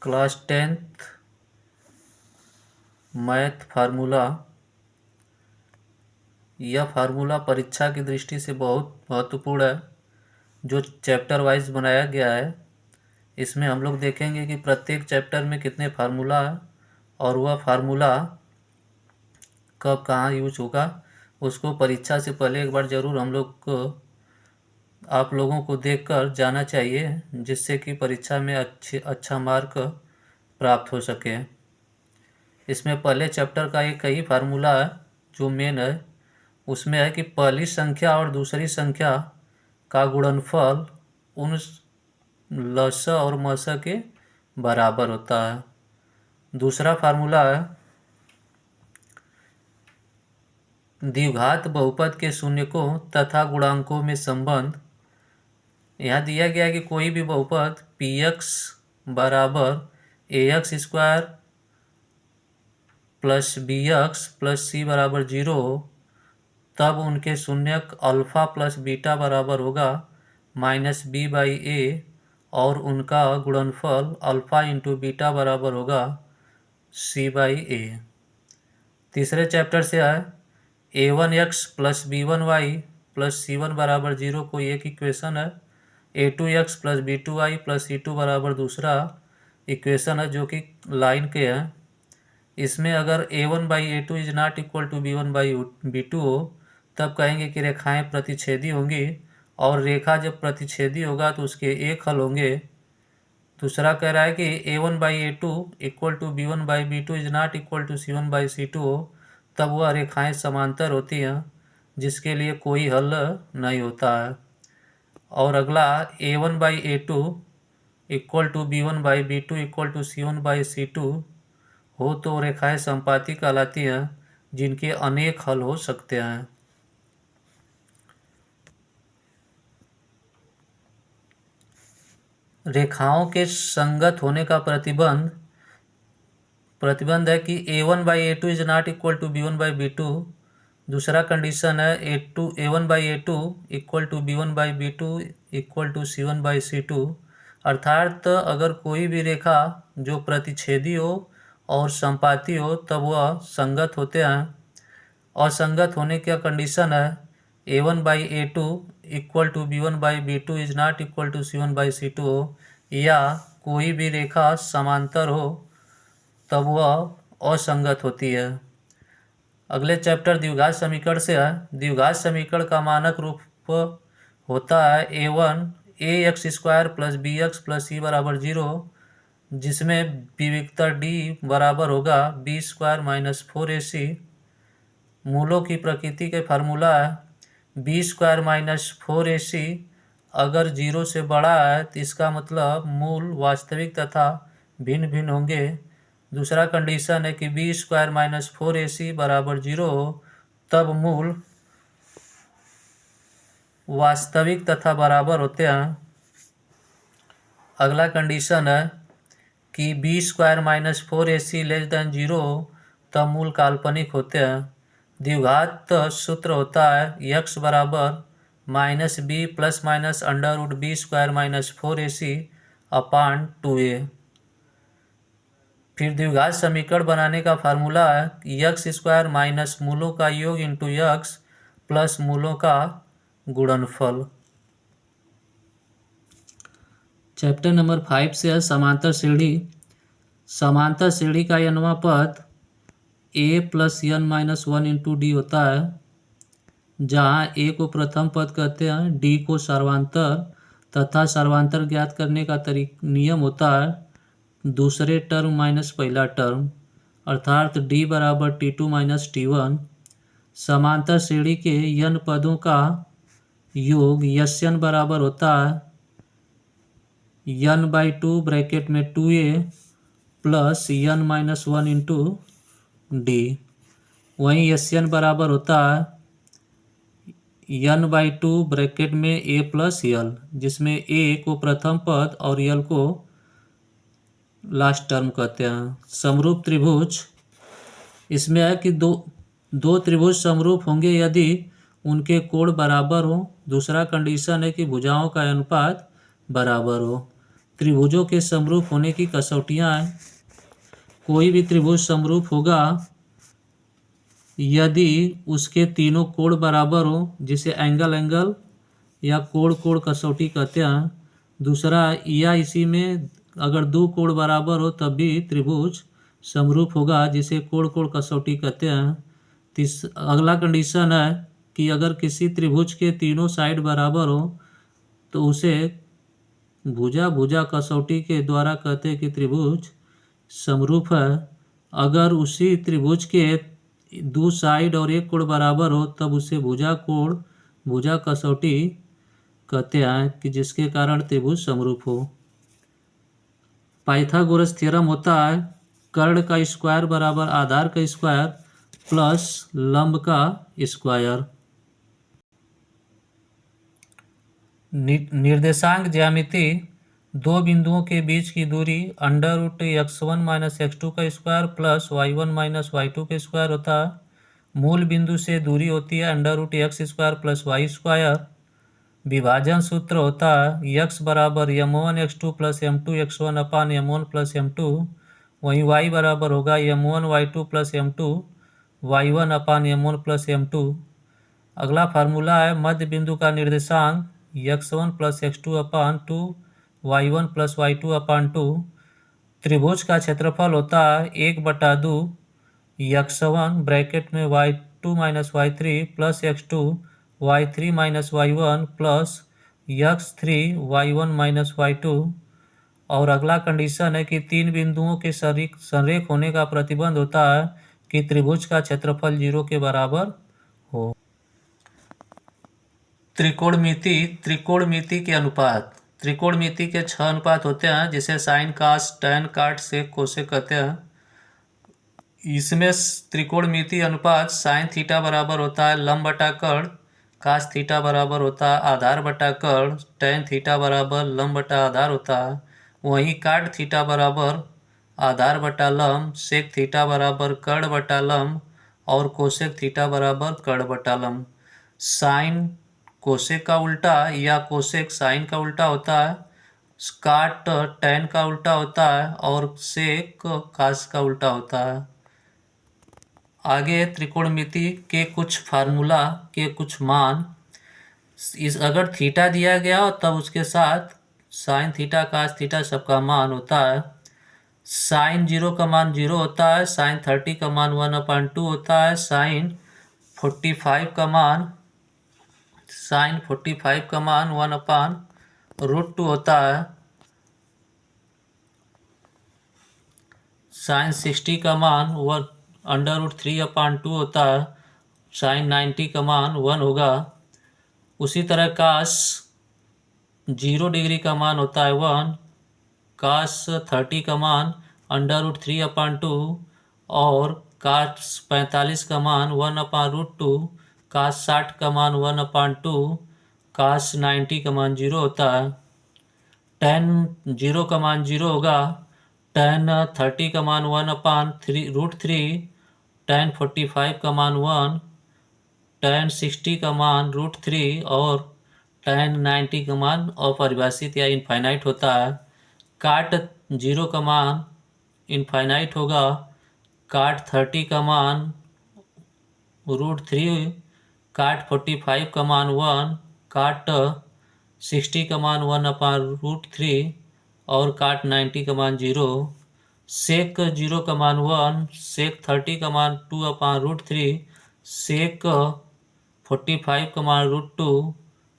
Class 10th math formula. यह formula परीक्षा की दृष्टि से बहुत महत्वपूर्ण है, जो चैप्टर वाइज बनाया गया है। इसमें हम लोग देखेंगे कि प्रत्येक चैप्टर में कितने फार्मूला है और वह फार्मूला कब कहाँ यूज होगा, उसको परीक्षा से पहले एक बार ज़रूर हम लोग को आप लोगों को देखकर जाना चाहिए, जिससे कि परीक्षा में अच्छा मार्क प्राप्त हो सके। इसमें पहले चैप्टर का एक ही फार्मूला है जो मेन है। उसमें है कि पहली संख्या और दूसरी संख्या का गुणनफल उन लस और मस के बराबर होता है। दूसरा फार्मूला है द्विघात बहुपद के शून्यकों तथा गुणांकों में संबंध। यहाँ दिया गया है कि कोई भी बहुपद px बराबर ax square plus bx plus c बराबर 0 हो, तब उनके शून्यक अल्फ़ा प्लस बीटा बराबर होगा -b/a और उनका गुणनफल अल्फ़ा इंटू बीटा बराबर होगा c/a। तीसरे चैप्टर से है a1x plus b1y plus c1 बराबर 0 कोई एक इक्वेशन है। a2x plus b2y plus c2 बराबर दूसरा इक्वेशन है, जो कि लाइन के हैं। इसमें अगर a1/a2 is not equal to b1/b2 हो, तब कहेंगे कि रेखाएं प्रतिच्छेदी होंगी, और रेखा जब प्रतिच्छेदी होगा तो उसके एक हल होंगे। दूसरा कह रहा है कि a1/a2 equal to b1/b2 is not equal to c1/c2 हो, तब वह रेखाएं समांतर होती हैं, जिसके लिए कोई हल नहीं होता है। और अगला a1/a2 equal to b1/b2 equal to c1/c2 हो तो रेखाएं संपाती कहलाती हैं, जिनके अनेक हल हो सकते हैं। रेखाओं के संगत होने का प्रतिबंध है कि a1/a2 is not equal to b1/b2। दूसरा कंडीशन है a1/a2 equal to b1/b2 equal to c1/c2। अर्थात अगर कोई भी रेखा जो प्रतिच्छेदी हो और संपाती हो तब वह संगत होते हैं। असंगत होने का कंडीशन है a1/a2 equal to b1/b2 is not equal to c1/c2 हो, या कोई भी रेखा समांतर हो तब वह असंगत होती है। अगले चैप्टर द्विघात समीकरण से है। द्विघात समीकरण का मानक रूप होता है ax square plus bx plus c बराबर 0, जिसमें विविक्तर d बराबर होगा b स्क्वायर माइनस 4ac। मूलों की प्रकृति के फार्मूला है b स्क्वायर माइनस 4ac अगर 0 से बड़ा है तो इसका मतलब मूल वास्तविक तथा भिन्न भिन्न होंगे। दूसरा कंडीशन है कि b स्क्वायर माइनस 4ac बराबर 0 हो, तब मूल वास्तविक तथा बराबर होते हैं। अगला कंडीशन है कि b square minus 4ac less than 0 हो, तब मूल काल्पनिक होते हैं। द्विघात सूत्र होता है x बराबर minus B plus minus under root B square minus 4ac upon 2a। फिर द्विघात समीकरण बनाने का फार्मूला है x स्क्वायर माइनस मूलों का योग इंटू x प्लस मूलों का गुणनफल। चैप्टर नंबर 5 से है समांतर श्रेणी। समांतर श्रेणी का nवां पद a plus n minus 1 into D होता है, जहाँ a को प्रथम पद कहते हैं, d को सर्वांतर तथा सर्वांतर ज्ञात करने का नियम होता है दूसरे टर्म माइनस पहला टर्म, अर्थात d बराबर t2 माइनस t1। समांतर श्रेणी के n पदों का योग Sn बराबर होता है n/2 ब्रैकेट में 2a plus n minus 1 into D. वहीं Sn बराबर होता है n/2 ब्रैकेट में a प्लस l, जिसमें a को प्रथम पद और l को लास्ट टर्म कहते हैं। समरूप त्रिभुज, इसमें है कि दो त्रिभुज समरूप होंगे यदि उनके कोण बराबर हो। दूसरा कंडीशन है कि भुजाओं का अनुपात बराबर हो। त्रिभुजों के समरूप होने की कसौटियाँ हैं। कोई भी त्रिभुज समरूप होगा यदि उसके तीनों कोण बराबर हो, जिसे एंगल एंगल या कोण कोण कसौटी कहते हैं। दूसरा, या इसी में अगर दो कोण बराबर हो तब भी त्रिभुज समरूप होगा, जिसे कोण कोण कसौटी कहते हैं। अगला कंडीशन है कि अगर किसी त्रिभुज के तीनों साइड बराबर हो तो उसे भुजा भुजा कसौटी के द्वारा कहते हैं कि त्रिभुज समरूप है। अगर उसी त्रिभुज के दो साइड और एक कोण बराबर हो तब उसे भुजा कसौटी कहते हैं कि जिसके कारण त्रिभुज समरूप हो। पाइथागोरस थ्योरम होता है कर्ण का स्क्वायर बराबर आधार का स्क्वायर प्लस लंब का स्क्वायर। निर्देशांक ज्यामिति दो बिंदुओं के बीच की दूरी √x1 - x2 का स्क्वायर प्लस y1 - y2 का स्क्वायर होता है। मूल बिंदु से दूरी होती है √x² प्लस y स्क्वायर। विभाजन सूत्र होता है x बराबर m1x2 प्लस m2x1 अपान m1 प्लस m2। वहीं y बराबर होगा m1y2 प्लस m2 y1 अपान m1 प्लस m2। अगला फार्मूला है मध्य बिंदु का निर्देशांक x1 प्लस x2 अपान 2 y1 प्लस y2 अपान 2। त्रिभुज का क्षेत्रफल होता है 1/2 x1 ब्रैकेट में y2 minus y3 plus x2 y3 minus y1 plus x3 y1 minus y2। और अगला कंडीशन है कि तीन बिंदुओं के संरेख होने का प्रतिबंध होता है कि त्रिभुज का क्षेत्रफल 0 के बराबर हो। त्रिकोणमिति के अनुपात। त्रिकोणमिति के 6 अनुपात होते हैं, जिसे साइन, कास, टैन, काट, सेक, कोसेक कहते हैं। इसमें त्रिकोणमिति अनुपात साइन थीटा बराबर होता है लंब बटा कर्ण, कास थीटा बराबर होता है आधार बटा कर्ण, टैन थीटा बराबर लंब बटा आधार होता है। वहीं काट थीटा बराबर आधार बटा लंब, सेक थीटा बराबर कर्ण बटा लंब और कोसेक थीटा बराबर कर्ण बटा लंब। साइन कोसेक का उल्टा या कोसेक साइन का उल्टा होता है, काट टैन का उल्टा होता है और सेक कास का उल्टा होता है। आगे त्रिकोणमिति के कुछ फार्मूला के कुछ मान। अगर थीटा दिया गया हो तब उसके साथ साइन थीटा कास थीटा सबका मान होता है। साइन 0 का मान 0 होता है, साइन 30 का मान 1/2 होता है, साइन 45 का मान 1/√2 होता है, साइन 60 का मान √3/2 होता है, साइन 90 का मान 1 होगा। उसी तरह कास 0 डिग्री का मान होता है 1, कास 30 का मान √3/2 और कास 45 का मान 1/√2, कास 60 का मान 1/2, कास 90 का मान 0 होता है। टैन 0 का मान 0 होगा, टैन 30 का मान 1/√3, टैन 45 का मान 1, टैन 60 का मान √3 और टैन 90 का मान अपरिभाषित या इनफाइनाइट होता है। काट 0 का मान इनफाइनाइट होगा, काट 30 का मान √3, काट 45 का मान 1, काट 60 का मान 1/√3 और काट 90 का मान 0। सेक 0 का मान 1, सेक 30 का मान 2/√3, सेक 45 का मान √2,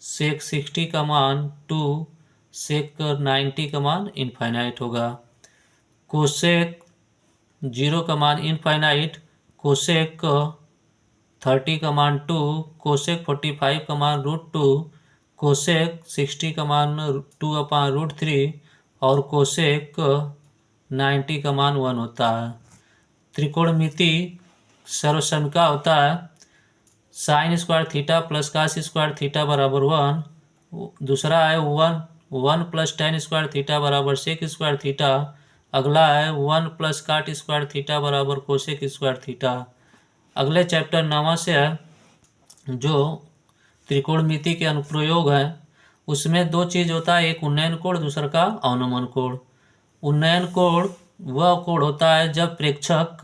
सेक 60 का मान 2, सेक 90 का मान इनफाइनाइट होगा। कोसेक 0 का मान इनफाइनाइट, कोसेक 30 का मान 2, कोसेक 45 का मान √2, कोसेक 60 का मान 2/√3 और कोसेक 90 का मान 1 होता है। त्रिकोणमिति सर्वसम का होता है sine square theta plus cos square theta बराबर 1। दूसरा है 1 प्लस टैन स्क्वायर थीटा बराबर सेक स्क्वायर थीटा। अगला है 1 प्लस काट स्क्वायर थीटा बराबर कोसेक स्क्वायर थीटा। अगले चैप्टर 9 से है जो त्रिकोणमिति के अनुप्रयोग हैं, उसमें दो चीज़ होता है, एक उन्नयन कोण, दूसरा का अवनमन कोण। उन्नयन कोण वह कोण होता है जब प्रेक्षक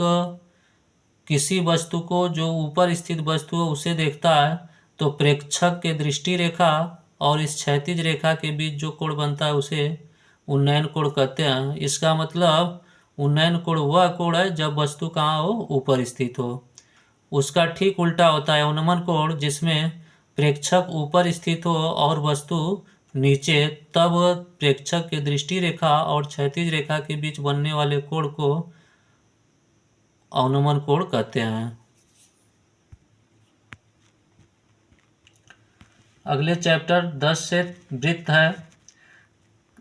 किसी वस्तु को, जो ऊपर स्थित वस्तु है उसे देखता है, तो प्रेक्षक के दृष्टि रेखा और इस क्षैतिज रेखा के बीच जो कोण बनता है उसे उन्नयन कोण कहते हैं। इसका मतलब उन्नयन कोण वह कोण है जब वस्तु कहाँ हो, ऊपर स्थित हो। उसका ठीक उल्टा होता है अवनमन कोण, जिसमें प्रेक्षक ऊपर स्थित हो और वस्तु नीचे, तब प्रेक्षक के दृष्टि रेखा और क्षैतिज रेखा के बीच बनने वाले कोण को अवनमन कोण कहते हैं। अगले चैप्टर 10 से वृत्त है।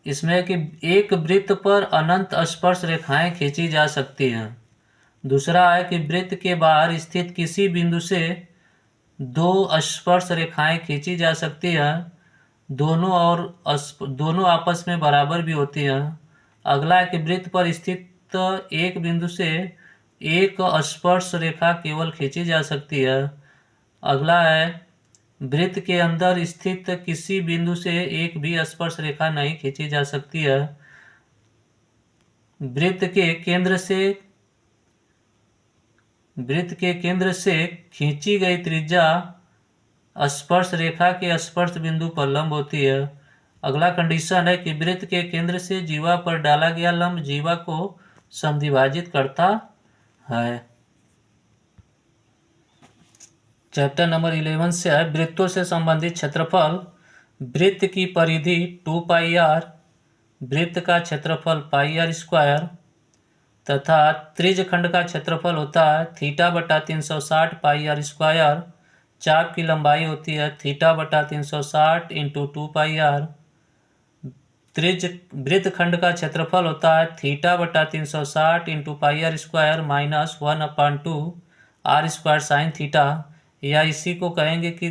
इसमें कि एक वृत्त पर अनंत स्पर्श रेखाएं खींची जा सकती हैं। दूसरा है कि वृत्त के बाहर स्थित किसी बिंदु से दो स्पर्श रेखाएं खींची जा सकती हैं, दोनों आपस में बराबर भी होती हैं। अगला है कि वृत्त पर स्थित एक बिंदु से एक स्पर्श रेखा केवल खींची जा सकती है। अगला है वृत्त के अंदर स्थित किसी बिंदु से एक भी स्पर्श रेखा नहीं खींची जा सकती है। वृत्त के केंद्र से खींची गई त्रिज्या स्पर्श रेखा के स्पर्श बिंदु पर लंब होती है। अगला कंडीशन है कि वृत्त के केंद्र से जीवा पर डाला गया लंब जीवा को समद्विभाजित करता है। चैप्टर नंबर 11 से है वृत्तों से संबंधित क्षेत्रफल। वृत्त की परिधि 2πr, वृत्त का क्षेत्रफल πr² तथा त्रिज्यखंड का क्षेत्रफल होता है θ/360 πr²। चाप की लंबाई होती है θ/360 × 2πr। वृत्तखंड का क्षेत्रफल होता है θ/360 × πr² - 1/2 r² sin थीटा, या इसी को कहेंगे कि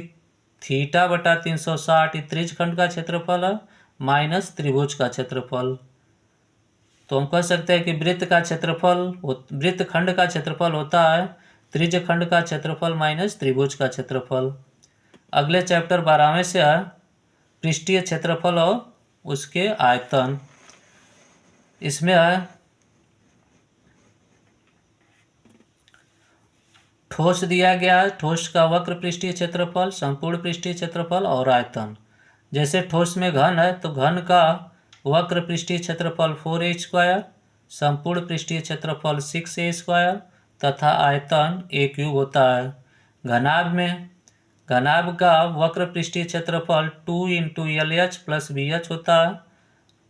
θ/360 त्रिज्यखंड का क्षेत्रफल है माइनस त्रिभुज का क्षेत्रफल। तो हम कह सकते हैं कि वृत्तखंड का क्षेत्रफल होता है त्रिज्यखंड का क्षेत्रफल माइनस त्रिभुज का क्षेत्रफल। अगले चैप्टर 12वें से है पृष्ठीय क्षेत्रफल और उसके आयतन। इसमें है ठोस दिया गया है, ठोस का वक्र पृष्ठीय क्षेत्रफल, संपूर्ण पृष्ठीय क्षेत्रफल और आयतन। जैसे ठोस में घन है तो घन का वक्र पृष्ठीय क्षेत्रफल 4a², संपूर्ण पृष्ठीय क्षेत्रफल 6a² तथा आयतन a³ होता है। घनाभ का वक्र पृष्ठीय क्षेत्रफल 2 × LH + BH होता है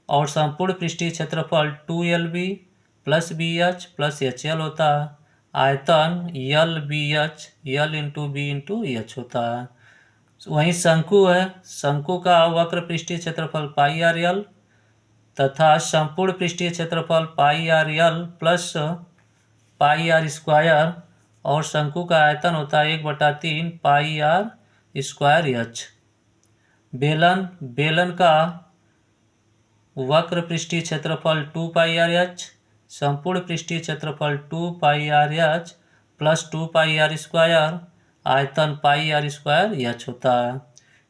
और संपूर्ण पृष्ठीय क्षेत्रफल 2LB + BH + HL होता है। आयतन LBH L × B × H होता है। वहीं शंकु है, शंकु का वक्र पृष्ठीय क्षेत्रफल πrl तथा संपूर्ण पृष्ठीय क्षेत्रफल πrl + πr² और शंकु का आयतन होता है 1/3 πr²h। बेलन का वक्र पृष्ठीय क्षेत्रफल 2πrh, संपूर्ण पृष्ठीय क्षेत्रफल 2πrh + 2πr², आयतन πr² होता है।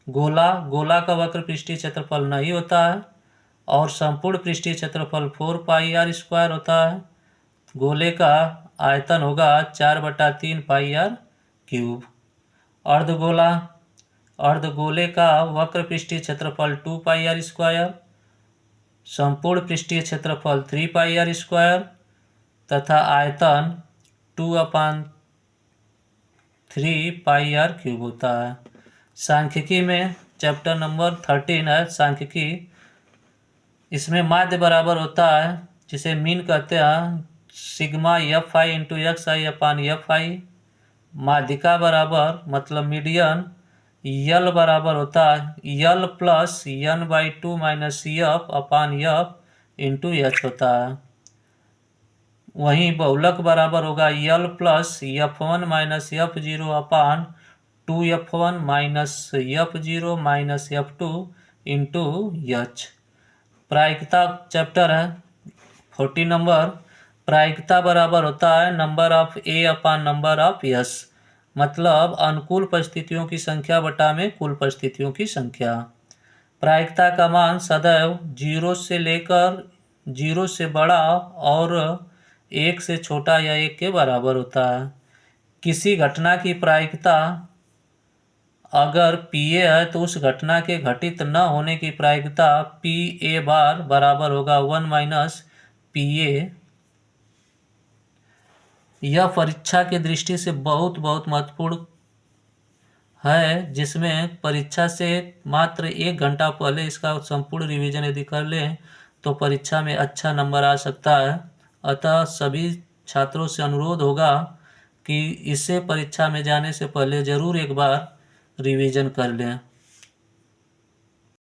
गोला का वक्र पृष्ठीय क्षेत्रफल नहीं होता है और संपूर्ण पृष्ठीय क्षेत्रफल 4πr² होता है। गोले का आयतन होगा 4/3 πr³। अर्धगोले का वक्र पृष्ठीय क्षेत्रफल 2πr², संपूर्ण पृष्ठीय क्षेत्रफल 3πr² तथा आयतन 2/3 πr³ होता है। सांख्यिकी में चैप्टर नंबर 13 है सांख्यिकी। इसमें माध्य बराबर होता है जिसे मीन कहते हैं सिग्मा fi × xi/fi। माध्यिका बराबर मतलब मीडियन यल बराबर होता है L + n/2 - f/f × h होता है। वहीं बहुलक बराबर होगा L + f1 - f0/2f1 - f0 - f2 × h। प्रायिकता चैप्टर है 14 नंबर। प्रायिकता बराबर होता है नंबर ऑफ A/नंबर ऑफ S, मतलब अनुकूल परिस्थितियों की संख्या बटा में कुल परिस्थितियों की संख्या। प्रायिकता का मान सदैव 0 से लेकर 0 से बड़ा और 1 से छोटा या 1 के बराबर होता है। किसी घटना की प्रायिकता अगर PA है तो उस घटना के घटित न होने की प्रायिकता PA बार बराबर होगा 1 माइनस PA। यह परीक्षा की दृष्टि से बहुत महत्वपूर्ण है, जिसमें परीक्षा से मात्र 1 घंटा पहले इसका संपूर्ण रिवीजन यदि कर लें तो परीक्षा में अच्छा नंबर आ सकता है। अतः सभी छात्रों से अनुरोध होगा कि इसे परीक्षा में जाने से पहले ज़रूर एक बार रिवीजन कर लें।